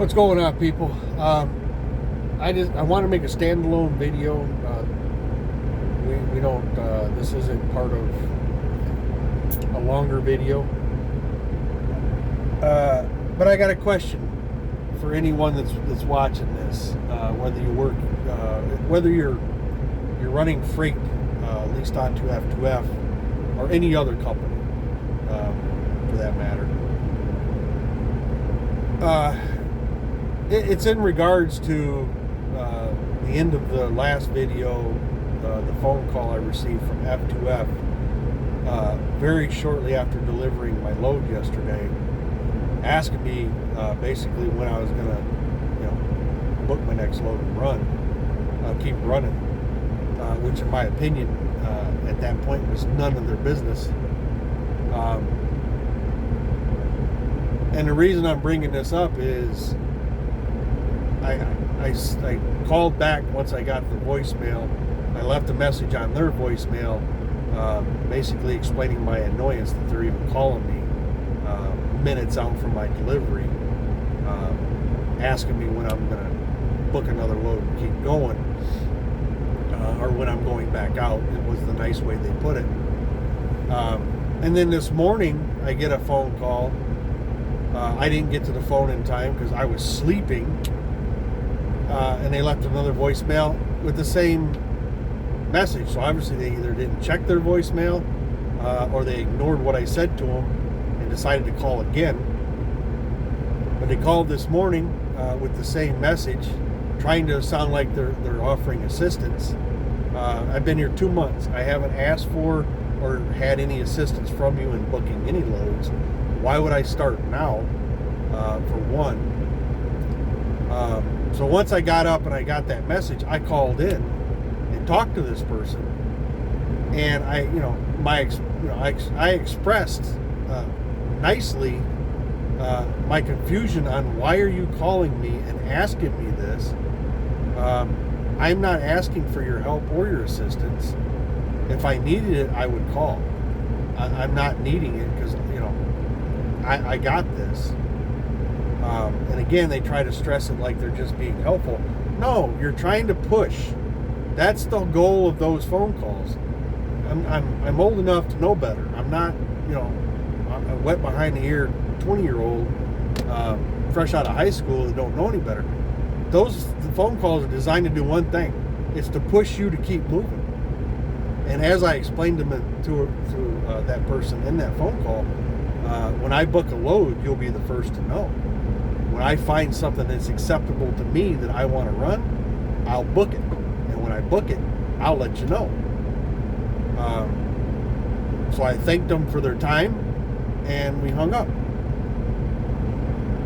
What's going on, people? I want to make a standalone video. We don't. This isn't part of a longer video. But I got a question for anyone that's watching this. Whether you work, whether you're running freight, at least onto F2F, or any other company, for that matter. It's in regards to the end of the last video, the phone call I received from F2F very shortly after delivering my load yesterday, asking me basically when I was going to, book my next load and run, keep running, which in my opinion at that point was none of their business. And the reason I'm bringing this up is I called back once I got the voicemail. I left a message on their voicemail basically explaining my annoyance that they're even calling me minutes out from my delivery, asking me when I'm going to book another load and keep going, or when I'm going back out. It was the nice way they put it. And then this morning I get a phone call. I didn't get to the phone in time because I was sleeping, and they left another voicemail with the same message. So obviously they either didn't check their voicemail or they ignored what I said to them and decided to call again. But they called this morning with the same message, trying to sound like they're offering assistance. I've been here 2 months. I haven't asked for or had any assistance from you in booking any loads. Why would I start now, for one? So once I got up and I got that message, I called in and talked to this person, and I expressed nicely my confusion on why are you calling me and asking me this. I'm not asking for your help or your assistance. If I needed it, I would call. I'm not needing it because I got this. And again, they try to stress it like they're just being helpful. No, you're trying to push. That's the goal of those phone calls. I'm old enough to know better. I'm not, a wet behind the ear 20-year-old, fresh out of high school that don't know any better. The phone calls are designed to do one thing. It's to push you to keep moving. And as I explained to that person in that phone call, when I book a load, you'll be the first to know. When I find something that's acceptable to me that I want to run, I'll book it. And when I book it, I'll let you know. So I thanked them for their time, and we hung up.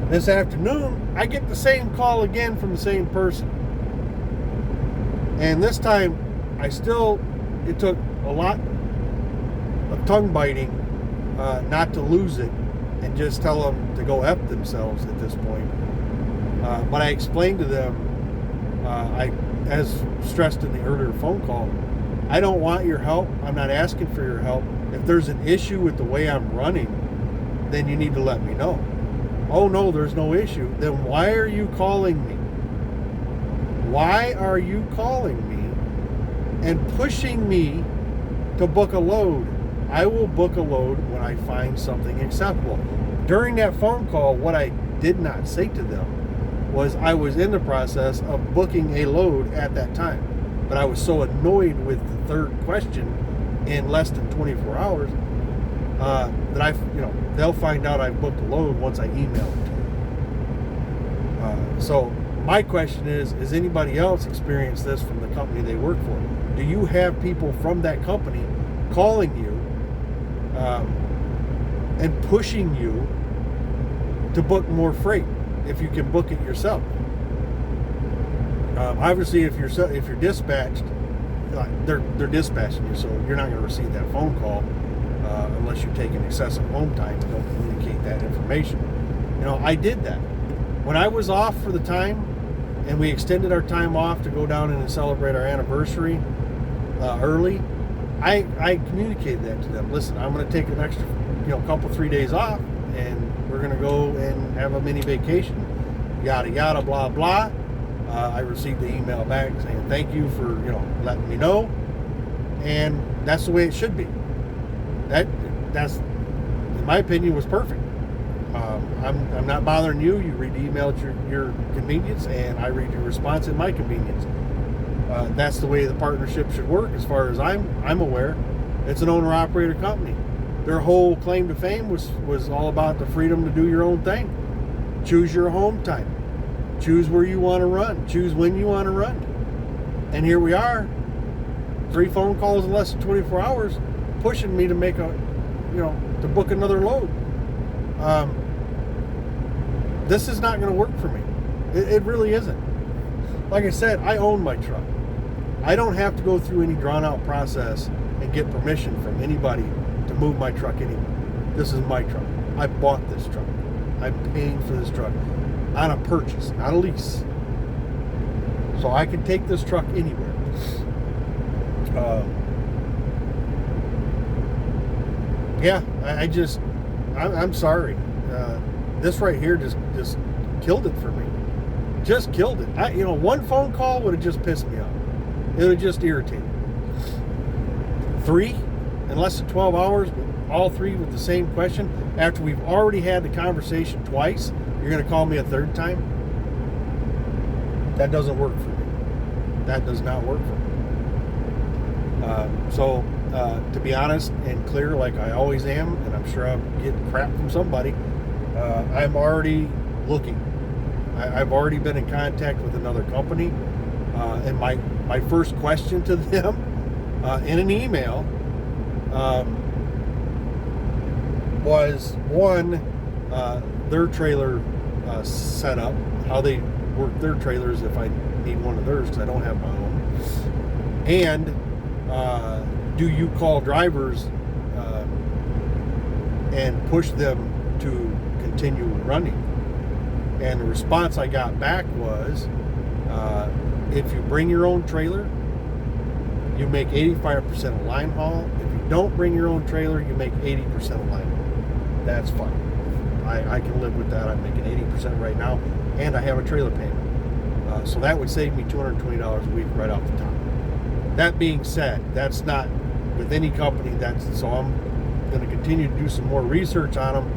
This afternoon, I get the same call again from the same person. And this time, it took a lot of tongue biting not to lose it and just tell them to go F themselves at this point. But I explained to them, as stressed in the earlier phone call, I don't want your help. I'm not asking for your help. If there's an issue with the way I'm running, then you need to let me know. Oh no, there's no issue. Then why are you calling me? Why are you calling me and pushing me to book a load? I will book a load when I find something acceptable. During that phone call, what I did not say to them was I was in the process of booking a load at that time. But I was so annoyed with the third question in less than 24 hours that they'll find out I booked a load once I email it to them. So my question is anybody else experienced this from the company they work for? Do you have people from that company calling you and pushing you to book more freight if you can book it yourself? Obviously, if you're dispatched, they're dispatching you, so you're not going to receive that phone call unless you're taking excessive home time and don't communicate that information. I did that when I was off for the time, and we extended our time off to go down and celebrate our anniversary early. I communicated that to them. Listen, I'm going to take an extra, couple 3 days off, and we're going to go and have a mini vacation. yada yada blah blah. I received the email back saying thank you for letting me know, and that's the way it should be. That's in my opinion was perfect. I'm not bothering you. You read the email at your convenience, and I read your response at my convenience. That's the way the partnership should work, as far as I'm aware. It's an owner-operator company. Their whole claim to fame was all about the freedom to do your own thing. Choose your home time. Choose where you want to run. Choose when you want to run. And here we are, 3 phone calls in less than 24 hours, pushing me to make to book another load. This is not going to work for me. It really isn't. Like I said, I own my truck. I don't have to go through any drawn-out process and get permission from anybody to move my truck anywhere. This is my truck. I bought this truck. I'm paying for this truck on a purchase, not a lease. So I can take this truck anywhere. I'm sorry. This right here just killed it for me. Just killed it. One phone call would have just pissed me off. It would have just irritated me. 3 in less than 12 hours, all 3 with the same question. After we've already had the conversation twice, you're going to call me a third time? That doesn't work for me. That does not work for me. To be honest and clear, like I always am, and I'm sure I'll get crap from somebody, I'm already looking. I've already been in contact with another company, and my first question to them in an email was, one, their trailer setup, how they work their trailers if I need one of theirs because I don't have my own, and do you call drivers and push them to continue running? And the response I got back was, if you bring your own trailer, you make 85% of line haul. If you don't bring your own trailer, you make 80% of line haul. That's fine. I can live with that. I'm making 80% right now, and I have a trailer payment. So that would save me $220 a week right off the top. That being said, that's not with any company. So I'm going to continue to do some more research on them.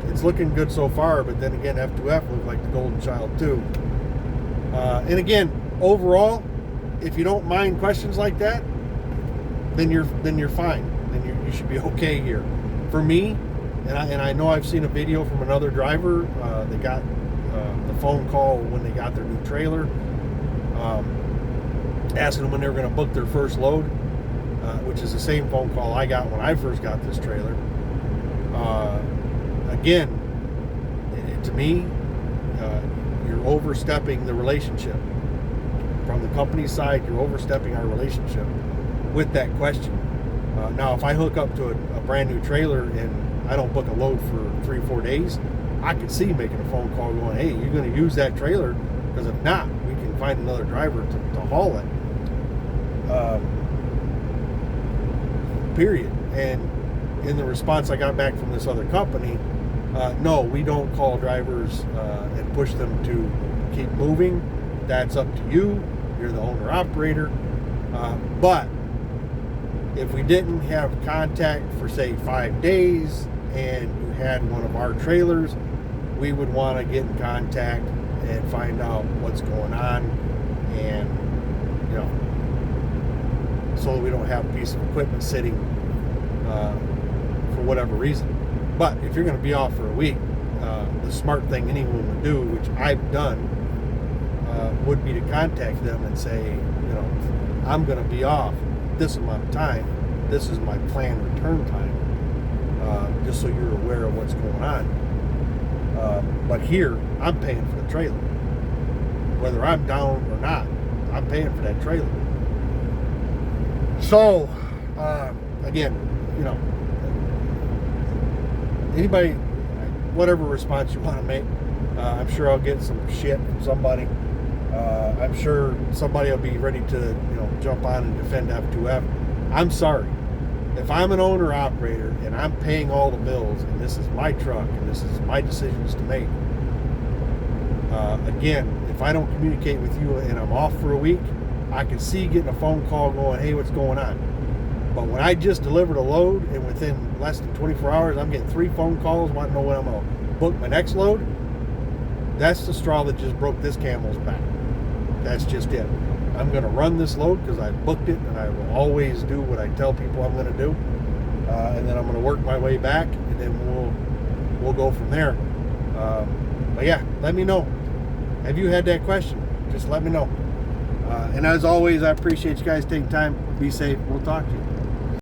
It's looking good so far, but then again, F2F looked like the golden child too. And again, overall, if you don't mind questions like that, then you're fine. Then you should be okay here. For me, and I know I've seen a video from another driver. They got the phone call when they got their new trailer, asking them when they were going to book their first load, which is the same phone call I got when I first got this trailer. Again, to me, you're overstepping the relationship. From the company side, you're overstepping our relationship with that question. Now, if I hook up to a brand new trailer and I don't book a load for 3-4 days, I could see making a phone call going, hey, you're going to use that trailer? Because if not, we can find another driver to haul it. Period. And in the response I got back from this other company, no, we don't call drivers and push them to keep moving. That's up to you. You're the owner operator. But if we didn't have contact for, say, 5 days and you had one of our trailers, we would want to get in contact and find out what's going on, and so that we don't have a piece of equipment sitting for whatever reason. But if you're going to be off for a week, the smart thing anyone would do, which I've done, would be to contact them and say, I'm going to be off this amount of time. This is my planned return time, just so you're aware of what's going on. But here, I'm paying for the trailer. Whether I'm down or not, I'm paying for that trailer. So, again, anybody, whatever response you want to make, I'm sure I'll get some shit from somebody. I'm sure somebody will be ready to, jump on and defend F2F. I'm sorry. If I'm an owner operator and I'm paying all the bills and this is my truck and this is my decisions to make, Again, if I don't communicate with you and I'm off for a week, I can see getting a phone call going, hey, what's going on? But when I just delivered a load and within less than 24 hours, I'm getting 3 phone calls wanting to know when I'm going to book my next load, that's the straw that just broke this camel's back. That's just it. I'm going to run this load because I booked it, and I will always do what I tell people I'm going to do. And then I'm going to work my way back, and then we'll go from there. But yeah, let me know. Have you had that question? Just let me know. And as always, I appreciate you guys taking time. Be safe. We'll talk to you.